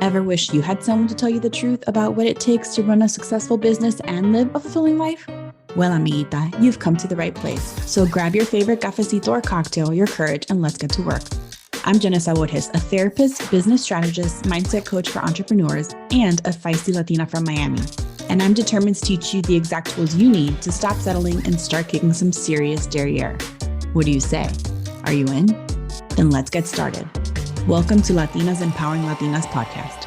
Ever wish you had someone to tell you the truth about what it takes to run a successful business and live a fulfilling life? Well, amiguita, you've come to the right place. So grab your favorite cafecito or cocktail, your courage, and let's get to work. I'm Jenna Borges, a therapist, business strategist, mindset coach for entrepreneurs, and a feisty Latina from Miami. And I'm determined to teach you the exact tools you need to stop settling and start kicking some serious derriere. What do you say? Are you in? Then let's get started. Welcome to Latinas Empowering Latinas podcast.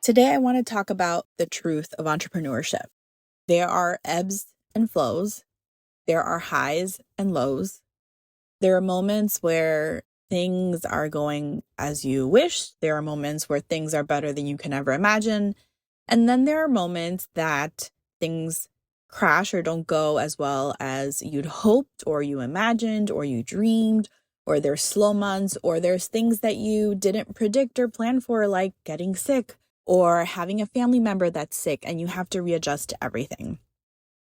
Today, I want to talk about the truth of entrepreneurship. There are ebbs and flows. There are highs and lows. There are moments where things are going as you wish. There are moments where things are better than you can ever imagine. And then there are moments that things crash or don't go as well as you'd hoped or you imagined or you dreamed, or there's slow months, or there's things that you didn't predict or plan for, like getting sick or having a family member that's sick and you have to readjust to everything.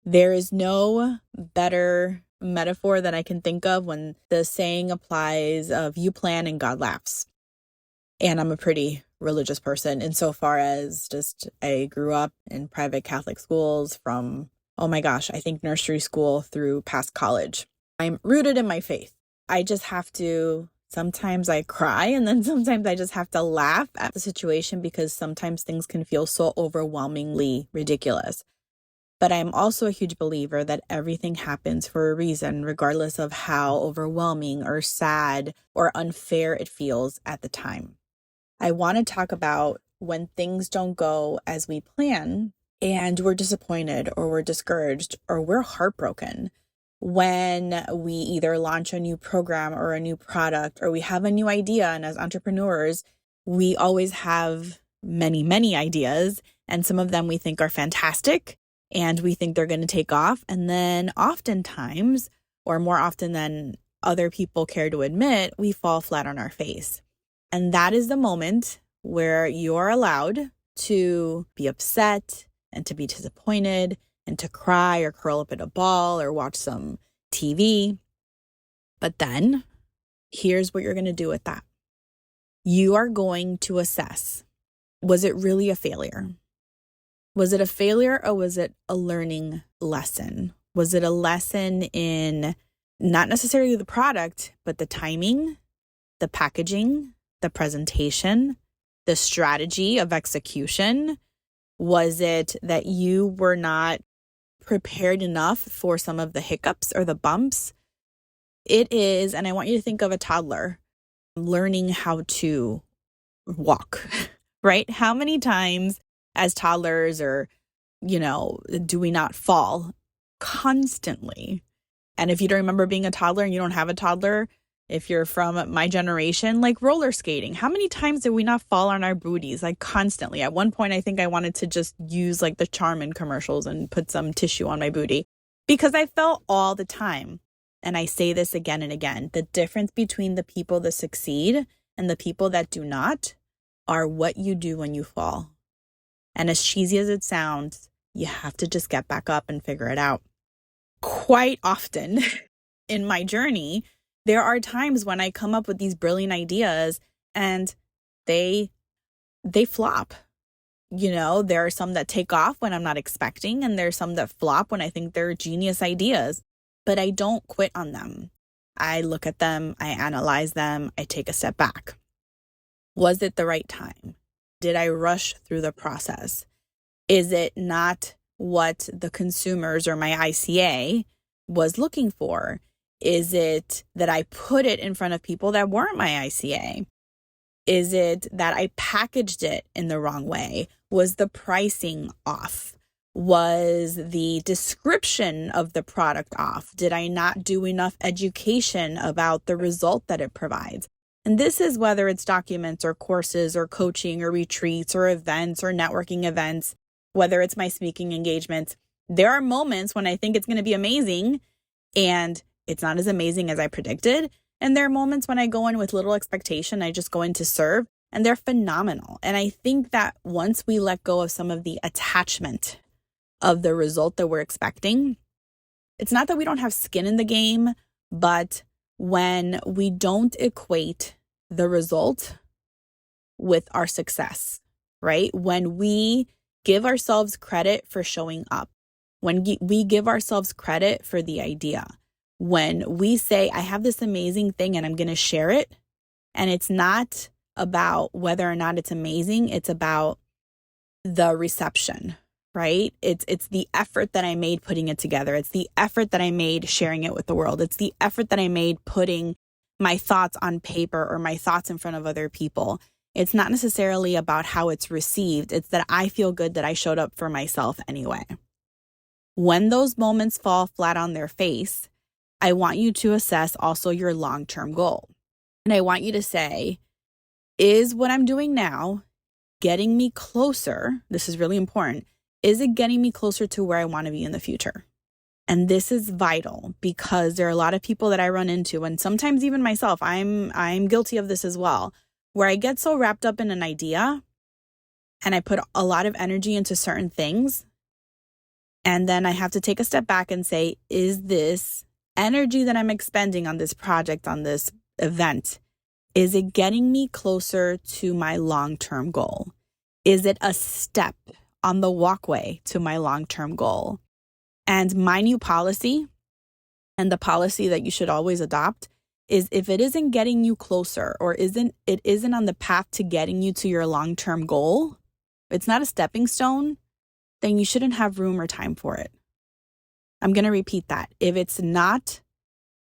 There is no better metaphor that I can think of when the saying applies of you plan and God laughs. And I'm a pretty religious person insofar as just I grew up in private Catholic schools from, I think nursery school through past college. I'm rooted in my faith. I just have to, sometimes I cry and then sometimes I just have to laugh at the situation because sometimes things can feel so overwhelmingly ridiculous. But I'm also a huge believer that everything happens for a reason, regardless of how overwhelming or sad or unfair it feels at the time. I want to talk about when things don't go as we plan and we're disappointed or we're discouraged or we're heartbroken. When we either launch a new program or a new product or we have a new idea. And as entrepreneurs, we always have many, many ideas. And some of them we think are fantastic and we think they're going to take off. And then oftentimes, or more often than other people care to admit, we fall flat on our face. And that is the moment where you're allowed to be upset and to be disappointed and to cry or curl up in a ball or watch some TV. But then here's what you're going to do with that. You are going to assess, was it really a failure? Was it a failure or was it a learning lesson? Was it a lesson in not necessarily the product, but the timing, the packaging, the presentation, the strategy of execution? Was it that you were not prepared enough for some of the hiccups or the bumps? It is, and I want you to think of a toddler learning how to walk, right? How many times as toddlers do we not fall constantly? And if you don't remember being a toddler and you don't have a toddler, if you're from my generation, like roller skating, how many times did we not fall on our booties? Like constantly. At one point, I think I wanted to just use like the Charmin commercials and put some tissue on my booty because I fell all the time. And I say this again and again, the difference between the people that succeed and the people that do not are what you do when you fall. And as cheesy as it sounds, you have to just get back up and figure it out. Quite often in my journey, there are times when I come up with these brilliant ideas and they flop. There are some that take off when I'm not expecting, and there's some that flop when I think they're genius ideas, but I don't quit on them. I look at them, I analyze them, I take a step back. Was it the right time? Did I rush through the process? Is it not what the consumers or my ICA was looking for? Is it that I put it in front of people that weren't my ICA? Is it that I packaged it in the wrong way? Was the pricing off? Was the description of the product off? Did I not do enough education about the result that it provides? And this is whether it's documents or courses or coaching or retreats or events or networking events, whether it's my speaking engagements. There are moments when I think it's going to be amazing and it's not as amazing as I predicted. And there are moments when I go in with little expectation, I just go in to serve, and they're phenomenal. And I think that once we let go of some of the attachment of the result that we're expecting, it's not that we don't have skin in the game, but when we don't equate the result with our success, right? When we give ourselves credit for showing up, when we give ourselves credit for the idea, when we say, I have this amazing thing and I'm going to share it, and it's not about whether or not it's amazing, it's about the reception, right? It's the effort that I made putting it together. It's the effort that I made sharing it with the world. It's the effort that I made putting my thoughts on paper or my thoughts in front of other people. It's not necessarily about how it's received. It's that I feel good that I showed up for myself anyway. When those moments fall flat on their face, I want you to assess also your long-term goal. And I want you to say, is what I'm doing now getting me closer? This is really important. Is it getting me closer to where I want to be in the future? And this is vital because there are a lot of people that I run into, and sometimes even myself, I'm guilty of this as well, where I get so wrapped up in an idea and I put a lot of energy into certain things. And then I have to take a step back and say, is this energy that I'm expending on this project, on this event, is it getting me closer to my long-term goal? Is it a step on the walkway to my long-term goal? And my new policy, and the policy that you should always adopt, is if it isn't getting you closer or it isn't on the path to getting you to your long-term goal, it's not a stepping stone, then you shouldn't have room or time for it. I'm going to repeat that. If it's not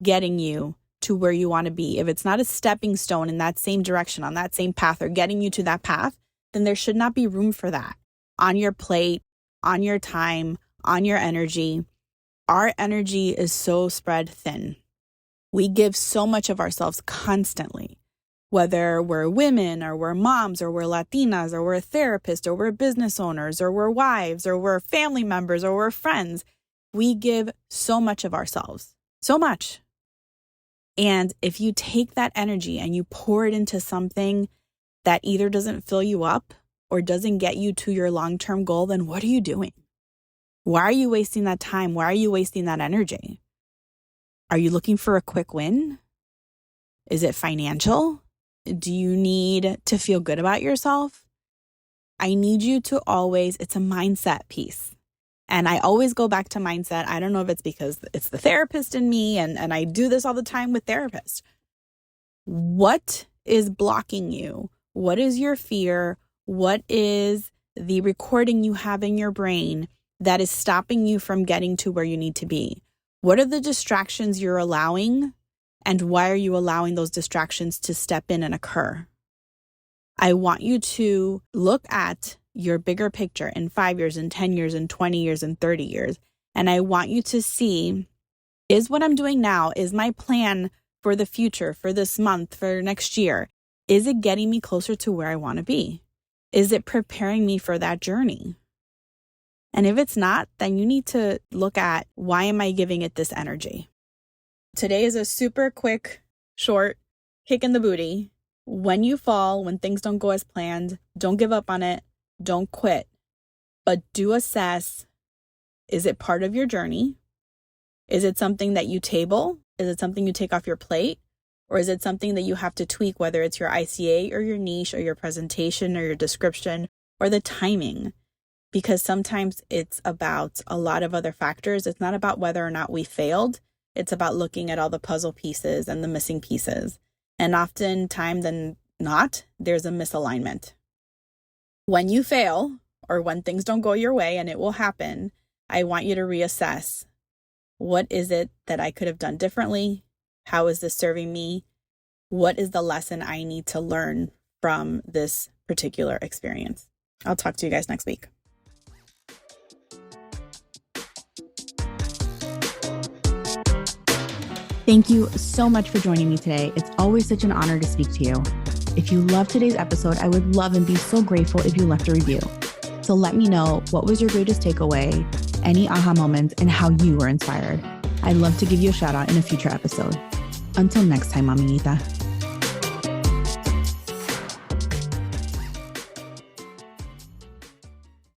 getting you to where you want to be, if it's not a stepping stone in that same direction, on that same path, or getting you to that path, then there should not be room for that on your plate, on your time, on your energy. Our energy is so spread thin. We give so much of ourselves constantly, whether we're women or we're moms or we're Latinas or we're therapists or we're business owners or we're wives or we're family members or we're friends. We give so much of ourselves, so much. And if you take that energy and you pour it into something that either doesn't fill you up or doesn't get you to your long-term goal, then what are you doing? Why are you wasting that time? Why are you wasting that energy? Are you looking for a quick win? Is it financial? Do you need to feel good about yourself? I need you to always, it's a mindset piece. And I always go back to mindset. I don't know if it's because it's the therapist in me and I do this all the time with therapists. What is blocking you? What is your fear? What is the recording you have in your brain that is stopping you from getting to where you need to be? What are the distractions you're allowing? And why are you allowing those distractions to step in and occur? I want you to look at your bigger picture in 5 years, in 10 years, in 20 years, in 30 years. And I want you to see, is what I'm doing now, is my plan for the future, for this month, for next year, is it getting me closer to where I want to be? Is it preparing me for that journey? And if it's not, then you need to look at, why am I giving it this energy? Today is a super quick, short kick in the booty. When you fall, when things don't go as planned, don't give up on it. Don't quit. But do assess, is it part of your journey? Is it something that you table? Is it something you take off your plate? Or is it something that you have to tweak, whether it's your ICA or your niche or your presentation or your description or the timing? Because sometimes it's about a lot of other factors. It's not about whether or not we failed. It's about looking at all the puzzle pieces and the missing pieces. And oftentimes than not, there's a misalignment. When you fail or when things don't go your way, and it will happen, I want you to reassess. What is it that I could have done differently? How is this serving me? What is the lesson I need to learn from this particular experience? I'll talk to you guys next week. Thank you so much for joining me today. It's always such an honor to speak to you. If you loved today's episode, I would love and be so grateful if you left a review. So let me know, what was your greatest takeaway, any aha moments, and how you were inspired. I'd love to give you a shout out in a future episode. Until next time, Amiguita.